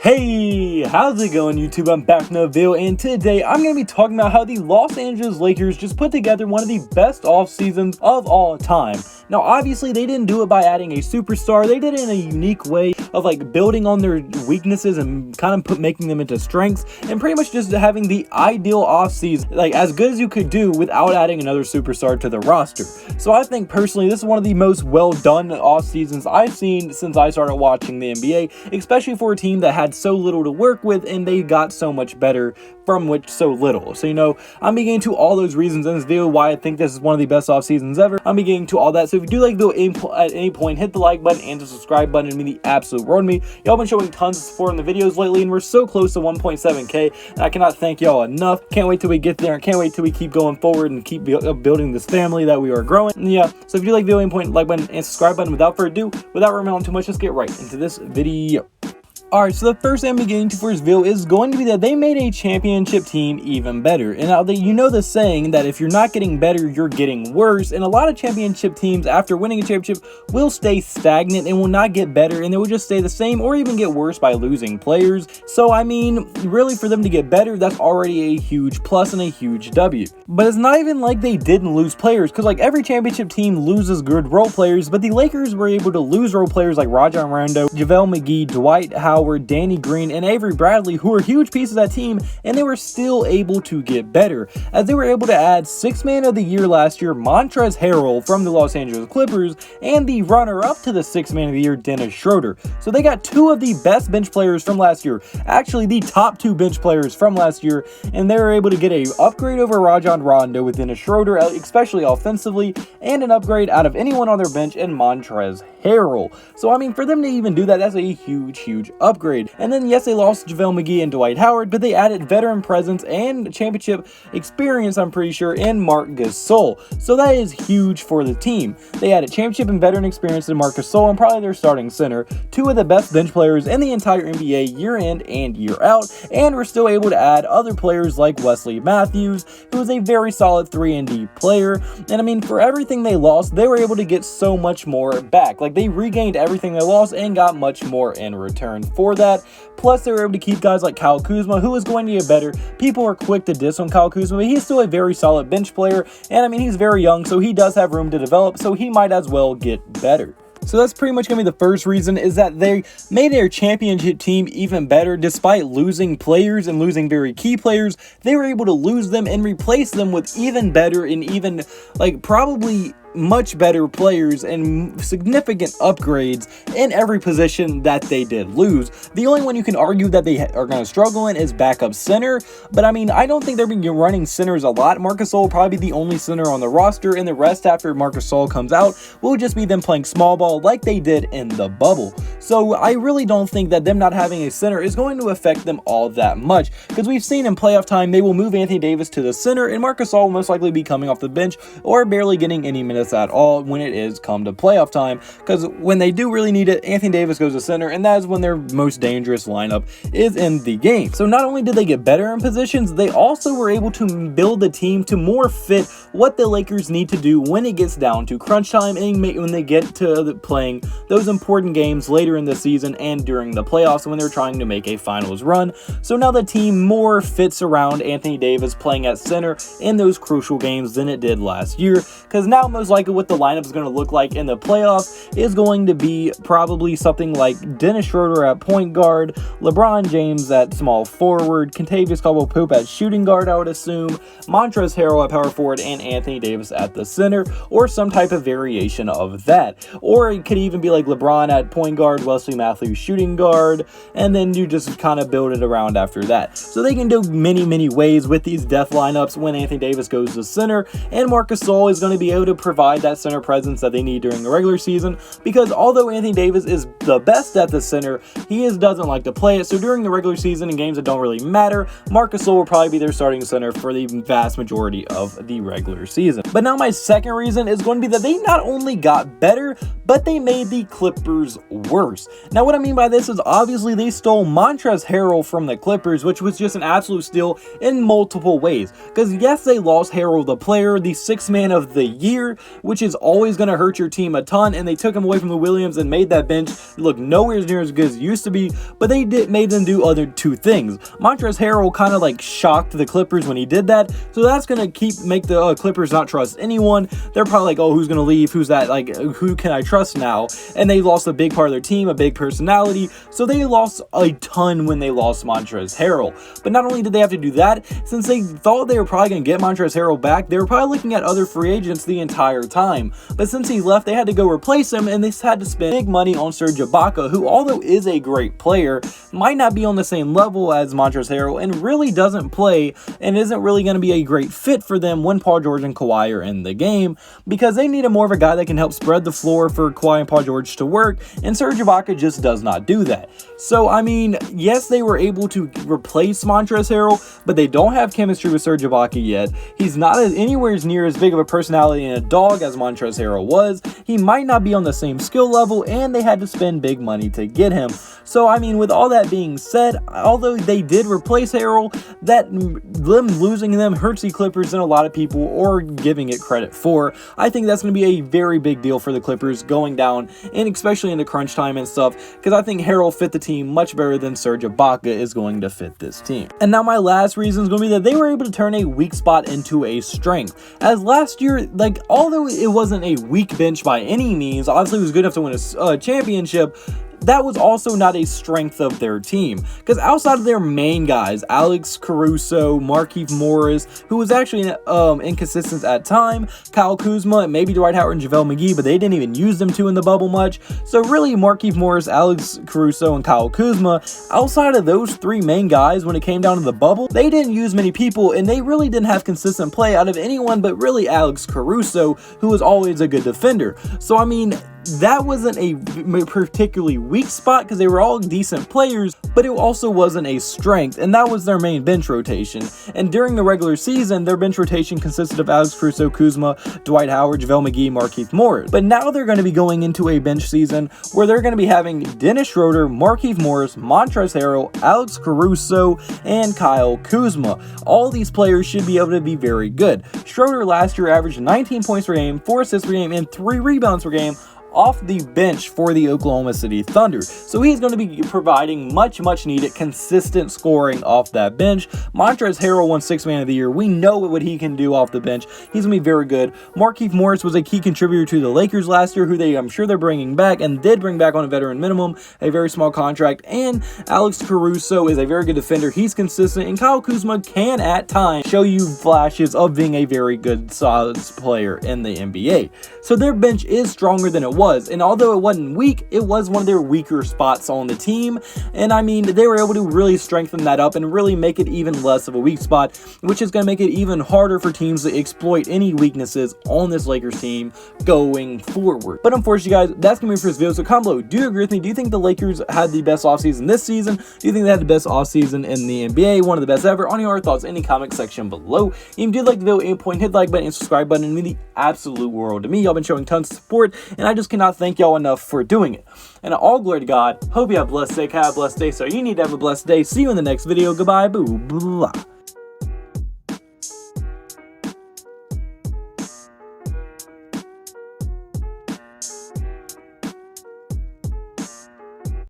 Hey, how's it going, YouTube? I'm back in the video, and today I'm going to be talking about how the Los Angeles Lakers just put together one of the best off seasons of all time. Now, obviously, they didn't do it by adding a superstar. They did it in a unique way of building on their weaknesses and kind of making them into strengths, and pretty much just having the ideal off season, as good as you could do without adding another superstar to the roster. So I think personally, this is one of the most well done off seasons I've seen since I started watching the NBA, especially for a team that had so little to work with and they got so much better from which so little. So, I'm beginning to all those reasons in this video why I think this is one of the best off seasons ever. I'm beginning to all that. So if you do like the video at any point, hit the like button and the subscribe button. It'd mean the absolute world to me. Y'all been showing tons of support in the videos lately, and we're so close to 1.7k, and I cannot thank y'all enough. Can't wait till we get there, and can't wait till we keep going forward and keep building this family that we are growing. And yeah, so if you do like the video, any point, like button and subscribe button. Without further ado, without rambling too much, let's get right into this video. Alright, so the first thing I'm beginning to for this video is going to be that they made a championship team even better. And now you know the saying that if you're not getting better, you're getting worse. And a lot of championship teams, after winning a championship, will stay stagnant and will not get better, and they will just stay the same or even get worse by losing players. So I mean, really, for them to get better, that's already a huge plus and a huge W. But it's not even like they didn't lose players, because every championship team loses good role players, but the Lakers were able to lose role players like Rajon Rondo, JaVale McGee, Dwight Howard, Danny Green, and Avery Bradley, who were huge pieces of that team, and they were still able to get better, as they were able to add Sixth Man of the Year last year, Montrez Harrell from the Los Angeles Clippers, and the runner-up to the Sixth Man of the Year, Dennis Schroder. So they got two of the best bench players from last year, actually the top two bench players from last year, and they were able to get an upgrade over Rajon Rondo with Dennis Schroder, especially offensively, and an upgrade out of anyone on their bench in Montrez Harrell. So I mean, for them to even do that, that's a huge upgrade. And then yes, they lost JaVale McGee and Dwight Howard, but they added veteran presence and championship experience, I'm pretty sure, in Marc Gasol. So that is huge for the team. They added championship and veteran experience in Marc Gasol, and probably their starting center, two of the best bench players in the entire NBA year in and year out, and we're still able to add other players like Wesley Matthews, who is a very solid 3-and-D player. And I mean, for everything they lost, they were able to get so much more back. They regained everything they lost and got much more in return for that. Plus, they were able to keep guys like Kyle Kuzma, who is going to get better. People are quick to diss on Kyle Kuzma, but he's still a very solid bench player, and I mean, he's very young, so he does have room to develop, so he might as well get better. So that's pretty much going to be the first reason, is that they made their championship team even better. Despite losing players and losing very key players, they were able to lose them and replace them with even better and even probably much better players and significant upgrades in every position that they did lose. The only one you can argue that they are going to struggle in is backup center, but I mean, I don't think they're going to be running centers a lot. Marc Gasol will probably be the only center on the roster, and the rest after Marc Gasol comes out will just be them playing small ball like they did in the bubble. So I really don't think that them not having a center is going to affect them all that much, because we've seen in playoff time they will move Anthony Davis to the center, and Marc Gasol will most likely be coming off the bench or barely getting any minutes at all when it is come to playoff time, because when they do really need it, Anthony Davis goes to center, and that is when their most dangerous lineup is in the game. So not only did they get better in positions, they also were able to build the team to more fit what the Lakers need to do when it gets down to crunch time and when they get to playing those important games later in the season and during the playoffs when they're trying to make a finals run. So now the team more fits around Anthony Davis playing at center in those crucial games than it did last year, because now most likely what the lineup is going to look like in the playoffs is going to be probably something like Dennis Schroder at point guard, LeBron James at small forward, Kentavious Caldwell-Pope at shooting guard, I would assume, Montrez Harrell at power forward, and Anthony Davis at the center, or some type of variation of that. Or it could even be like LeBron at point guard, Wesley Matthews shooting guard, and then you just kind of build it around after that. So they can do many ways with these death lineups when Anthony Davis goes to center, and Marc Gasol is going to be able to provide that center presence that they need during the regular season, because although Anthony Davis is the best at the center, he doesn't like to play it. So during the regular season and games that don't really matter, Marc Gasol will probably be their starting center for the vast majority of the regular regular season. But now my second reason is going to be that they not only got better, but they made the Clippers worse. Now what I mean by this is obviously they stole Montrez Harrell from the Clippers, which was just an absolute steal in multiple ways. Because yes, they lost Harrell the player, the sixth man of the year, which is always going to hurt your team a ton, and they took him away from the Williams and made that bench look nowhere near as good as it used to be, but they made them do other two things. Montrez Harrell kind of like shocked the Clippers when he did that, so that's going to make the Clippers not trust anyone. They're probably like, oh, who's going to leave? Who's that? Like, who can I trust now? And they lost a big part of their team, a big personality, so they lost a ton when they lost Montrez Harrell. But not only did they have to do that, since they thought they were probably going to get Montrez Harrell back, they were probably looking at other free agents the entire time. But since he left, they had to go replace him, and they had to spend big money on Serge Ibaka, who, although is a great player, might not be on the same level as Montrez Harrell and really doesn't play and isn't really going to be a great fit for them when Paul George and Kawhi are in the game, because they need more of a guy that can help spread the floor for Kawhi and Paul George to work, and Serge Ibaka just does not do that. So, I mean, yes, they were able to replace Montrez Harrell, but they don't have chemistry with Serge Ibaka yet. He's not anywhere near as big of a personality and a dog as Montrez Harrell was. He might not be on the same skill level, and they had to spend big money to get him. So, I mean, with all that being said, although they did replace Harrell, that them losing them hurts the Clippers than a lot of people are giving it credit for. I think that's going to be a very big deal for the Clippers going down, and especially in the crunch time and stuff, because I think Harrell fit the team much better than Serge Ibaka is going to fit this team. And now my last reason is going to be that they were able to turn a weak spot into a strength. As last year, like, although it wasn't a weak bench by any means, obviously it was good enough to win a championship, that was also not a strength of their team, because outside of their main guys, Alex Caruso, Markieff Morris, who was actually inconsistent at time, Kyle Kuzma, maybe Dwight Howard and JaVale McGee, but they didn't even use them two in the bubble much. So really, Markieff Morris, Alex Caruso, and Kyle Kuzma, outside of those three main guys, when it came down to the bubble, they didn't use many people, and they really didn't have consistent play out of anyone but really Alex Caruso, who was always a good defender. So I mean, that wasn't a particularly weak spot because they were all decent players, but it also wasn't a strength, and that was their main bench rotation. And during the regular season, their bench rotation consisted of Alex Caruso, Kuzma, Dwight Howard, JaVale McGee, Markieff Morris. But now they're going to be going into a bench season where they're going to be having Dennis Schroder, Markieff Morris, Montrez Harrell, Alex Caruso, and Kyle Kuzma. All these players should be able to be very good. Schroder last year averaged 19 points per game, 4 assists per game, and 3 rebounds per game off the bench for the Oklahoma City Thunder. So he's going to be providing much needed consistent scoring off that bench. Montrez Harrell won 6th Man of the Year. We know what he can do off the bench. He's going to be very good. Markieff Morris was a key contributor to the Lakers last year, who I'm sure they're bringing back, and did bring back on a veteran minimum, a very small contract. And Alex Caruso is a very good defender. He's consistent, and Kyle Kuzma can at times show you flashes of being a very good solid player in the NBA. So their bench is stronger than it was. And although it wasn't weak, it was one of their weaker spots on the team. And I mean, they were able to really strengthen that up and really make it even less of a weak spot, which is going to make it even harder for teams to exploit any weaknesses on this Lakers team going forward. But unfortunately, guys, that's going to be for this video. So comment below, do you agree with me? Do you think the Lakers had the best offseason this season? Do you think they had the best offseason in the NBA? One of the best ever? On your thoughts in the comment section below. If you did like the video, hit the like button and subscribe button. It means the absolute world to me. Y'all been showing tons of support, and I just cannot thank y'all enough for doing it. And all glory to God. Hope you have a blessed day. Have a blessed day. So you need to have a blessed day. See you in the next video. Goodbye. Boo. Blah.